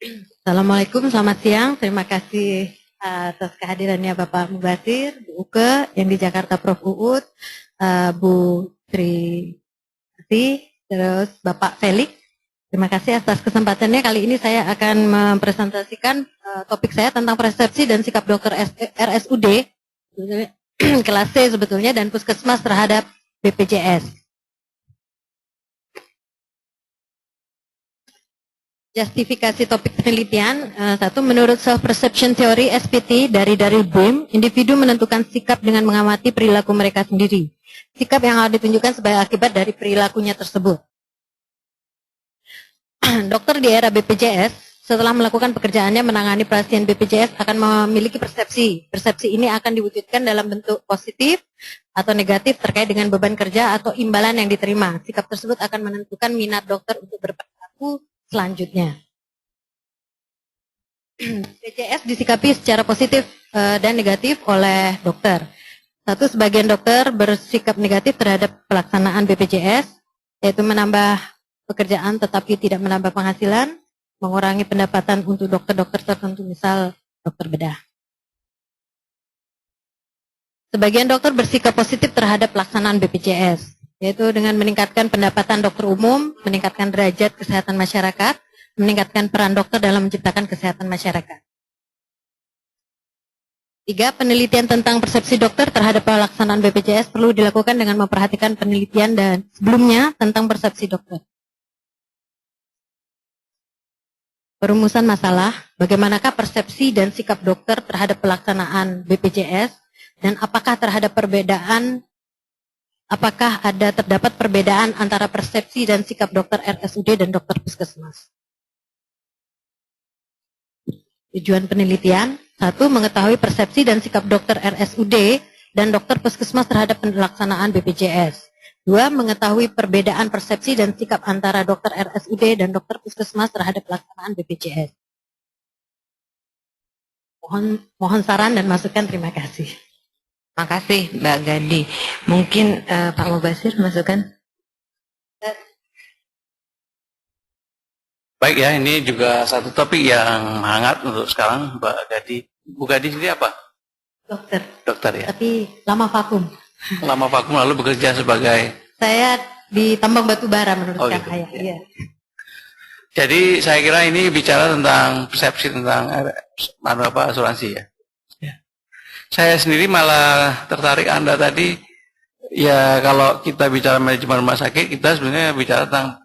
Assalamualaikum, selamat siang. Terima kasih atas kehadirannya Bapak Mubasir, Bu Uke, yang di Jakarta Prof. Uut, Bu Tri, terus Bapak Felix. Terima kasih atas kesempatannya. Kali ini saya akan mempresentasikan topik saya tentang persepsi dan sikap dokter RSUD, kelas C sebetulnya, dan puskesmas terhadap BPJS. Justifikasi topik penelitian. Satu, menurut self-perception theory SPT dari Boehm, individu menentukan sikap dengan mengamati perilaku mereka sendiri. Sikap yang harus ditunjukkan sebagai akibat dari perilakunya tersebut. Dokter di era BPJS, setelah melakukan pekerjaannya menangani pasien BPJS akan memiliki persepsi. Persepsi ini akan diwujudkan dalam bentuk positif atau negatif terkait dengan beban kerja atau imbalan yang diterima. Sikap tersebut akan menentukan minat dokter untuk berperilaku selanjutnya. BPJS disikapi secara positif dan negatif oleh dokter. Satu, sebagian dokter bersikap negatif terhadap pelaksanaan BPJS, yaitu menambah pekerjaan tetapi tidak menambah penghasilan, mengurangi pendapatan untuk dokter-dokter tertentu, misal dokter bedah. Sebagian dokter bersikap positif terhadap pelaksanaan BPJS, yaitu dengan meningkatkan pendapatan dokter umum, meningkatkan derajat kesehatan masyarakat, meningkatkan peran dokter dalam menciptakan kesehatan masyarakat. 3. Penelitian tentang persepsi dokter terhadap pelaksanaan BPJS perlu dilakukan dengan memperhatikan penelitian dan sebelumnya tentang persepsi dokter. Perumusan masalah, bagaimanakah persepsi dan sikap dokter terhadap pelaksanaan BPJS dan apakah terdapat perbedaan antara persepsi dan sikap dokter RSUD dan dokter puskesmas. Tujuan penelitian, 1. Mengetahui persepsi dan sikap dokter RSUD dan dokter puskesmas terhadap pelaksanaan BPJS. 2. Mengetahui perbedaan persepsi dan sikap antara dokter RSUD dan dokter puskesmas terhadap pelaksanaan BPJS. Mohon saran dan masukan, terima kasih. Terima kasih Mbak Gadi. Mungkin Pak Mubasir masukan. Baik ya, ini juga satu topik yang hangat untuk sekarang, Mbak Gadi. Bu Gadi sendiri apa? Dokter. Dokter ya. Tapi lama vakum. Lama vakum lalu bekerja sebagai. Saya di tambang batu bara menurut gitu. saya. Iya. Jadi saya kira ini bicara tentang persepsi tentang asuransi ya. Saya sendiri malah tertarik Anda tadi, ya kalau kita bicara manajemen rumah sakit, kita sebenarnya bicara tentang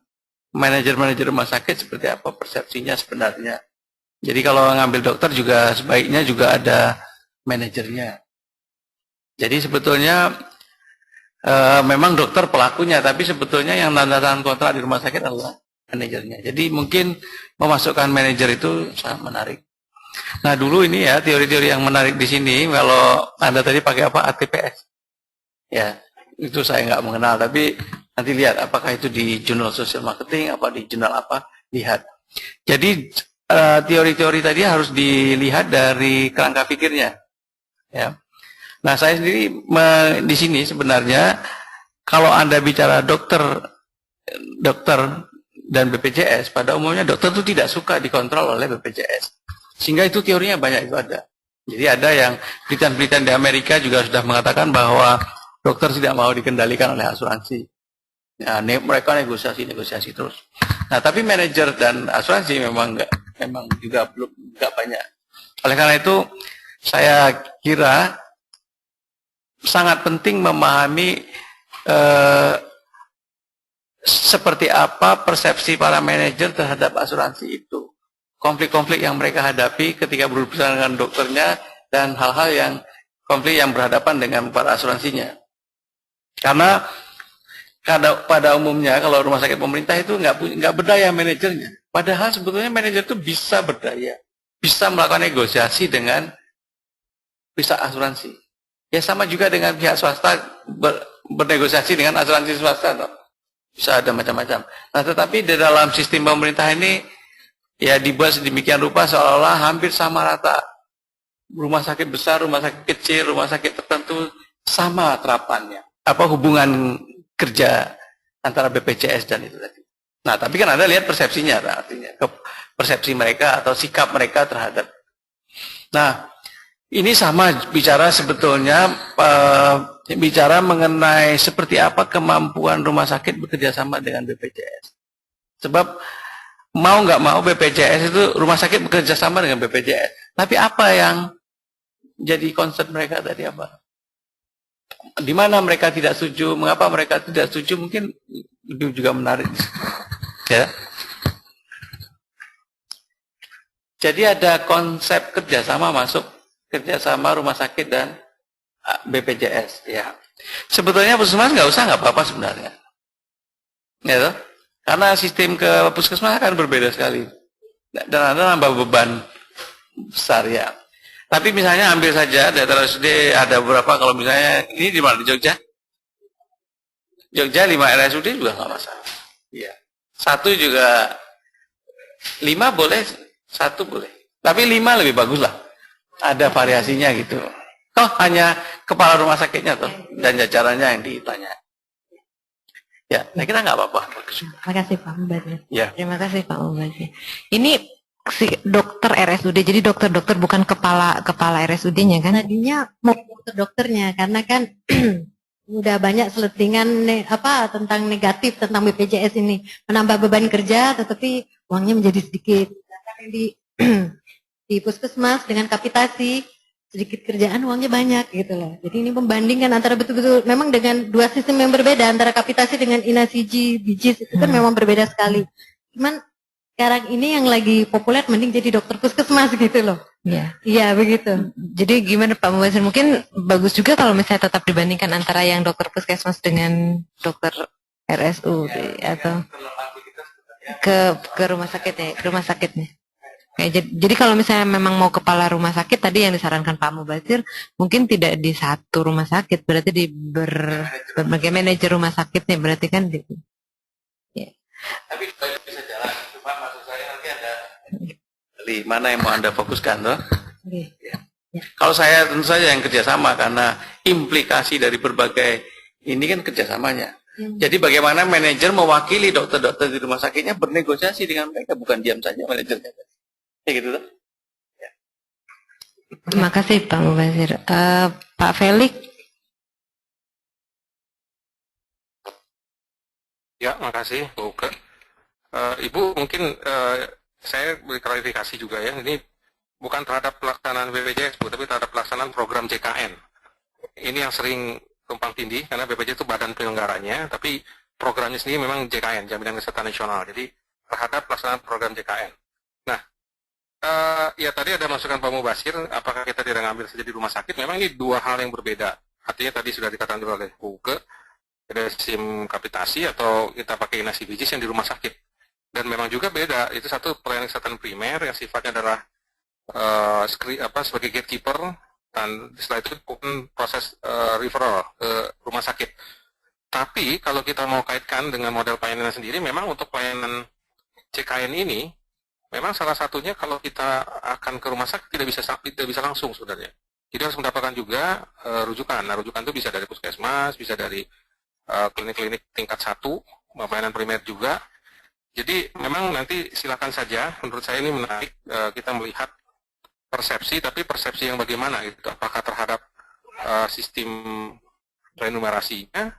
manajer-manajer rumah sakit seperti apa persepsinya sebenarnya. Jadi kalau ngambil dokter juga sebaiknya juga ada manajernya. Jadi sebetulnya memang dokter pelakunya, tapi sebetulnya yang tanda tangan kontrak di rumah sakit adalah manajernya. Jadi mungkin memasukkan manajer itu sangat menarik. Nah dulu ini ya teori-teori yang menarik di sini, kalau Anda tadi pakai apa, ATPS, ya itu saya nggak mengenal, tapi nanti lihat apakah itu di jurnal social marketing, apa di jurnal apa, lihat. Jadi teori-teori tadi harus dilihat dari kerangka pikirnya, ya. Nah saya sendiri di sini sebenarnya kalau Anda bicara dokter dan BPJS, pada umumnya dokter itu tidak suka dikontrol oleh BPJS. Sehingga itu teorinya banyak itu ada. Jadi ada yang penelitian-penelitian di Amerika juga sudah mengatakan bahwa dokter tidak mau dikendalikan oleh asuransi. Ya, mereka negosiasi terus. Nah, tapi manajer dan asuransi memang juga belum enggak banyak. Oleh karena itu, saya kira sangat penting memahami seperti apa persepsi para manajer terhadap asuransi itu. Konflik-konflik yang mereka hadapi ketika berurusan dengan dokternya dan hal-hal yang konflik yang berhadapan dengan para asuransinya. Karena pada umumnya kalau rumah sakit pemerintah itu nggak berdaya manajernya. Padahal sebetulnya manajer itu bisa berdaya, bisa melakukan negosiasi dengan pihak asuransi. Ya sama juga dengan pihak swasta bernegosiasi dengan asuransi swasta. Bisa ada macam-macam. Nah tetapi di dalam sistem pemerintah ini ya dibuat sedemikian rupa seolah-olah hampir sama rata. Rumah sakit besar, rumah sakit kecil, rumah sakit tertentu sama terapannya. Apa hubungan kerja antara BPJS dan itu tadi. Nah, tapi kan Anda lihat persepsinya artinya. persepsi mereka atau sikap mereka terhadap. Nah, ini sama bicara sebetulnya bicara mengenai seperti apa kemampuan rumah sakit bekerja sama dengan BPJS. Sebab mau nggak mau BPJS itu rumah sakit bekerja sama dengan BPJS. Tapi apa yang jadi concern mereka tadi apa? Di mana mereka tidak setuju? Mengapa mereka tidak setuju? Mungkin itu juga menarik. Ya. Jadi ada konsep kerjasama masuk kerjasama rumah sakit dan BPJS. Ya. Sebetulnya puskesmas nggak apa-apa sebenarnya. Ya, toh? Karena sistem ke puskesmas akan berbeda sekali dan ada nambah beban besar ya. Tapi misalnya ambil saja data RSUD ada beberapa, kalau misalnya ini di mana, di Jogja? Jogja 5 RSUD juga nggak masalah. Iya. 1 juga 5 boleh, 1 boleh. Tapi 5 lebih bagus lah. Ada variasinya gitu. Toh hanya kepala rumah sakitnya toh dan jajarannya yang ditanya. Ya, saya kira nggak apa-apa. Terima kasih Pak Mubazir. Ya. Terima kasih Pak Mubazir. Ini si dokter RSUD, jadi dokter-dokter bukan kepala RSUD-nya kan? Tadinya mau dokter-dokternya karena kan udah banyak seletingan tentang negatif tentang BPJS ini, menambah beban kerja tetapi uangnya menjadi sedikit. Sedangkan di di puskesmas dengan kapitasi sedikit kerjaan uangnya banyak gitu loh. Jadi ini membandingkan antara betul-betul memang dengan dua sistem yang berbeda, antara kapitasi dengan inasiji bijis itu kan memang berbeda sekali. Cuman sekarang ini yang lagi populer mending jadi dokter puskesmas gitu loh. Iya. Iya begitu. Jadi gimana Pak Mubazir? Mungkin bagus juga kalau misalnya tetap dibandingkan antara yang dokter puskesmas dengan dokter RSUD atau ke rumah sakit ya, ke rumah sakitnya. Jadi kalau misalnya memang mau kepala rumah sakit tadi yang disarankan Pak Mubazir, mungkin tidak di satu rumah sakit, berarti di berbagai manajer rumah sakitnya, berarti kan di. Ya. Tapi bisa jalan, cuma maksud saya nanti ada di mana yang mau Anda fokuskan toh? Oke. Ya. Kalau saya tentu saja yang kerjasama karena implikasi dari berbagai ini kan kerjasamanya. Jadi bagaimana manajer mewakili dokter-dokter di rumah sakitnya bernegosiasi dengan mereka, bukan diam saja manajernya. Ya gitu tuh. Ya. Terima kasih Pak Mubazir. Pak Felix. Ya, makasih Bu Uke. Ibu mungkin saya beri klarifikasi juga ya. Ini bukan terhadap pelaksanaan BPJS Bu, tapi terhadap pelaksanaan program JKN. Ini yang sering tumpang tindih karena BPJS itu badan penyelenggaranya, tapi programnya sendiri memang JKN, Jaminan Kesehatan Nasional. Jadi terhadap pelaksanaan program JKN. Nah, ya tadi ada masukan Pak Mubazir, apakah kita tidak ngambil saja di rumah sakit? Memang ini dua hal yang berbeda. Artinya tadi sudah dikatakan oleh Bu Uke, ada sistem kapitasi atau kita pakai inasi bijis yang di rumah sakit. Dan memang juga beda, itu satu pelayanan kesehatan primer yang sifatnya adalah sebagai gatekeeper, dan setelah itu pun proses referral ke rumah sakit. Tapi kalau kita mau kaitkan dengan model pelayanan sendiri, memang untuk pelayanan CKN ini, memang salah satunya kalau kita akan ke rumah sakit tidak bisa langsung sebenarnya. Jadi harus mendapatkan juga rujukan. Nah, rujukan itu bisa dari puskesmas, bisa dari klinik-klinik tingkat 1, pelayanan primer juga. Jadi memang nanti silakan saja, menurut saya ini menarik kita melihat persepsi, tapi persepsi yang bagaimana gitu. Apakah terhadap sistem renumerasinya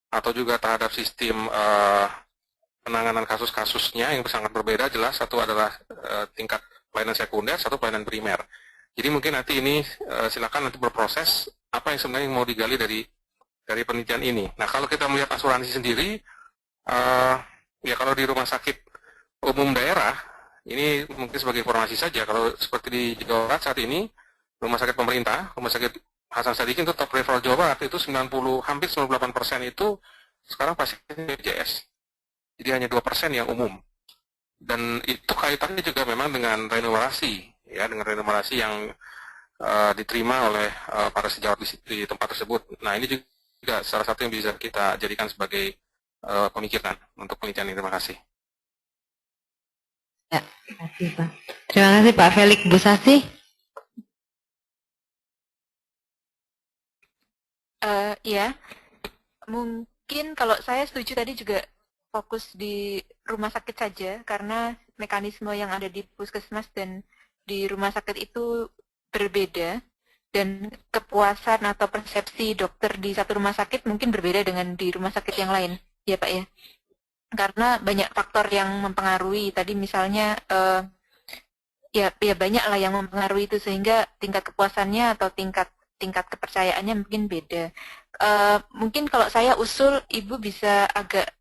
atau juga terhadap sistem penanganan kasus-kasusnya yang sangat berbeda. Jelas satu adalah tingkat pelayanan sekunder, satu pelayanan primer. Jadi mungkin nanti ini silakan nanti berproses apa yang sebenarnya mau digali dari penelitian ini. Nah, kalau kita melihat asuransi sendiri, ya kalau di rumah sakit umum daerah, ini mungkin sebagai informasi saja, kalau seperti di Jawa Barat saat ini, rumah sakit pemerintah, rumah sakit Hasan Sadikin itu top referral Jawa Barat, itu hampir 98% itu sekarang pasien BPJS. Jadi hanya 2% yang umum. Dan itu kaitannya juga memang dengan renumerasi, ya, dengan renumerasi yang diterima oleh para sejawat di tempat tersebut. Nah, ini juga salah satu yang bisa kita jadikan sebagai pemikiran untuk penelitian ini. Terima kasih. Ya, terima kasih Pak. Terima kasih Pak Felix. Bu Sasi. Ya, mungkin kalau saya setuju tadi juga fokus di rumah sakit saja karena mekanisme yang ada di puskesmas dan di rumah sakit itu berbeda dan kepuasan atau persepsi dokter di satu rumah sakit mungkin berbeda dengan di rumah sakit yang lain, ya Pak ya. Karena banyak faktor yang mempengaruhi. Tadi misalnya ya banyak lah yang mempengaruhi itu sehingga tingkat kepuasannya atau tingkat kepercayaannya mungkin beda. Mungkin kalau saya usul Ibu bisa agak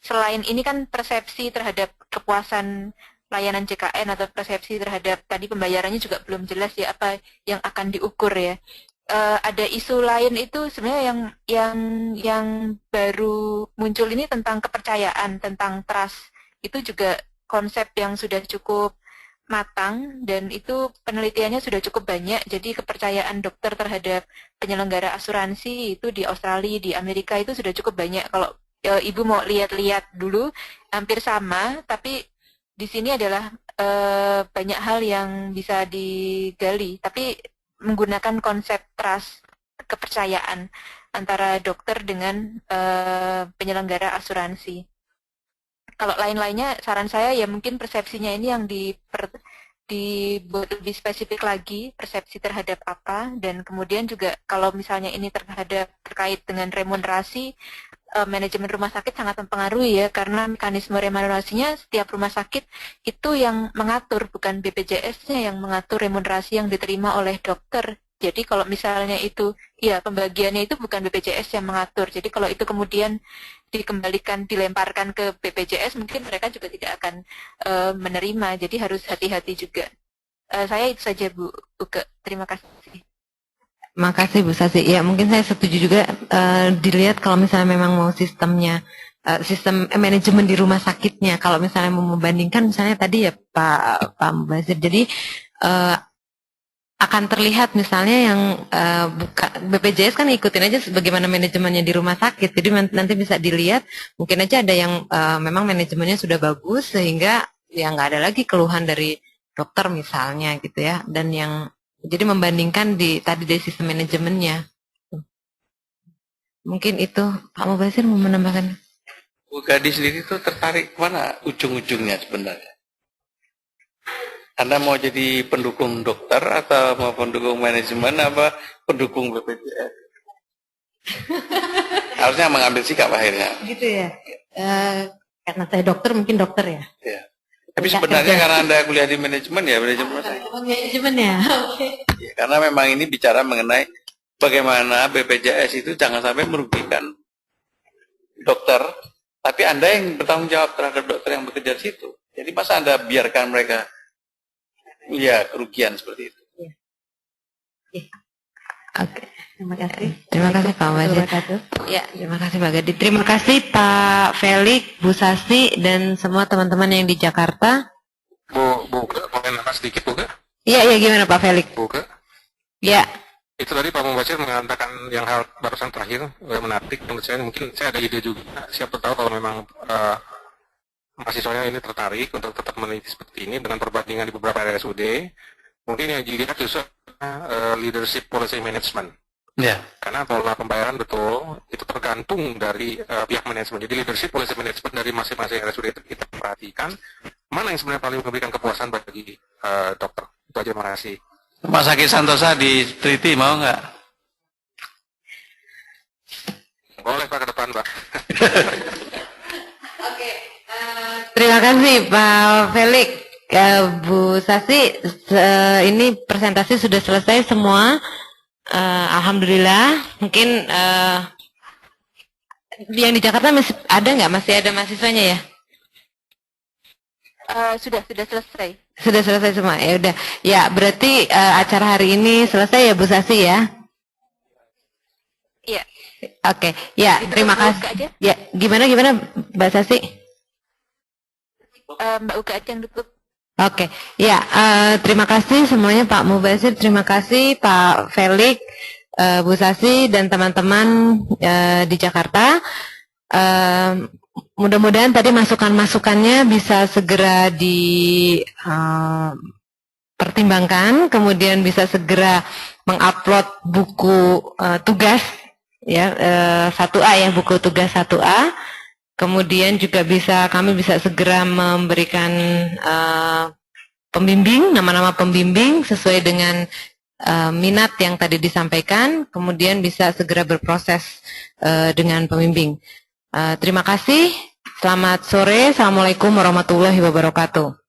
selain ini kan persepsi terhadap kepuasan layanan JKN atau persepsi terhadap tadi pembayarannya juga belum jelas ya apa yang akan diukur ya. Ada isu lain itu sebenarnya yang baru muncul ini tentang kepercayaan, tentang trust. Itu juga konsep yang sudah cukup matang dan itu penelitiannya sudah cukup banyak. Jadi kepercayaan dokter terhadap penyelenggara asuransi itu di Australia, di Amerika itu sudah cukup banyak. Kalau Ibu mau lihat-lihat dulu hampir sama, tapi di sini adalah banyak hal yang bisa digali. Tapi menggunakan konsep trust, kepercayaan antara dokter dengan penyelenggara asuransi. Kalau lain-lainnya, saran saya ya mungkin persepsinya ini yang dibuat lebih spesifik lagi, persepsi terhadap apa, dan kemudian juga kalau misalnya ini terkait dengan remunerasi, manajemen rumah sakit sangat mempengaruhi ya, karena mekanisme remunerasinya setiap rumah sakit itu yang mengatur, bukan BPJS-nya yang mengatur remunerasi yang diterima oleh dokter. Jadi kalau misalnya itu, ya pembagiannya itu bukan BPJS yang mengatur. Jadi kalau itu kemudian dikembalikan, dilemparkan ke BPJS, mungkin mereka juga tidak akan menerima. Jadi harus hati-hati juga. Saya itu saja Bu Uke. Terima kasih. Makasih Bu Sasi. Ya mungkin saya setuju juga dilihat kalau misalnya memang mau sistemnya, sistem manajemen di rumah sakitnya. Kalau misalnya mau membandingkan misalnya tadi ya Pak Mubazir. Jadi akan terlihat misalnya yang BPJS kan ikutin aja bagaimana manajemennya di rumah sakit. Jadi nanti bisa dilihat mungkin aja ada yang memang manajemennya sudah bagus sehingga ya nggak ada lagi keluhan dari dokter misalnya gitu ya. Dan yang jadi membandingkan tadi dari sistem manajemennya. Mungkin itu Pak Mubazir mau menambahkan. Bu Gadis sendiri tuh tertarik kemana ujung-ujungnya sebenarnya? Anda mau jadi pendukung dokter atau mau pendukung manajemen apa pendukung BPJS? Harusnya mengambil sikap akhirnya. Gitu ya. Karena saya dokter mungkin dokter ya. Ya. Tapi sebenarnya karena Anda kuliah di manajemen ya manajemen saya. Manajemen ya. Oke. Ya, karena memang ini bicara mengenai bagaimana BPJS itu jangan sampai merugikan dokter, tapi Anda yang bertanggung jawab terhadap dokter yang bekerja di situ. Jadi masa Anda biarkan mereka ya kerugian seperti itu. Oke. Terima kasih. Terima kasih Pak Mubazir. Ya, terima kasih Pak Gadi. Terima kasih Pak Felix, Bu Sasi, dan semua teman-teman yang di Jakarta. Bu boleh nambah sedikit Bu? Iya, gimana Pak Felix? Bu? Ya. Itu tadi Pak Mubazir mengatakan yang hal barusan terakhir menarik menurut saya. Mungkin saya ada ide juga. Siapa tahu kalau memang mahasiswanya ini tertarik untuk tetap meneliti seperti ini dengan perbandingan di beberapa RSUD, mungkin yang dilihat justru leadership policy management. Ya. Karena pola pembayaran betul itu tergantung dari pihak manajemen. Jadi leadership policy management dari masing-masing RSUD itu kita perhatikan mana yang sebenarnya paling memberikan kepuasan bagi dokter. Itu aja, terima kasih. Rumah sakit Santosa di Triti mau nggak? Boleh Pak ke depan Pak. Terima kasih Pak Felix. Bu Sasi, ini presentasi sudah selesai semua. Alhamdulillah. Mungkin yang di Jakarta masih ada nggak? Masih ada mahasiswanya ya? Sudah selesai. Sudah selesai semua. Ya udah. Ya berarti acara hari ini selesai ya Bu Sasi ya? Iya. Oke. Ya terima kasih. Ya gimana Mbak Sasi? Mbak Uga aja yang tutup. Oke, ya terima kasih semuanya Pak Mubazir, terima kasih Pak Felix, Bu Sasi dan teman-teman di Jakarta. Mudah-mudahan tadi masukan-masukannya bisa segera dipertimbangkan, kemudian bisa segera mengupload buku tugas ya 1A ya, buku tugas 1A. Kemudian juga kami bisa segera memberikan pembimbing, nama-nama pembimbing sesuai dengan minat yang tadi disampaikan, kemudian bisa segera berproses dengan pembimbing. Terima kasih, selamat sore, Assalamualaikum warahmatullahi wabarakatuh.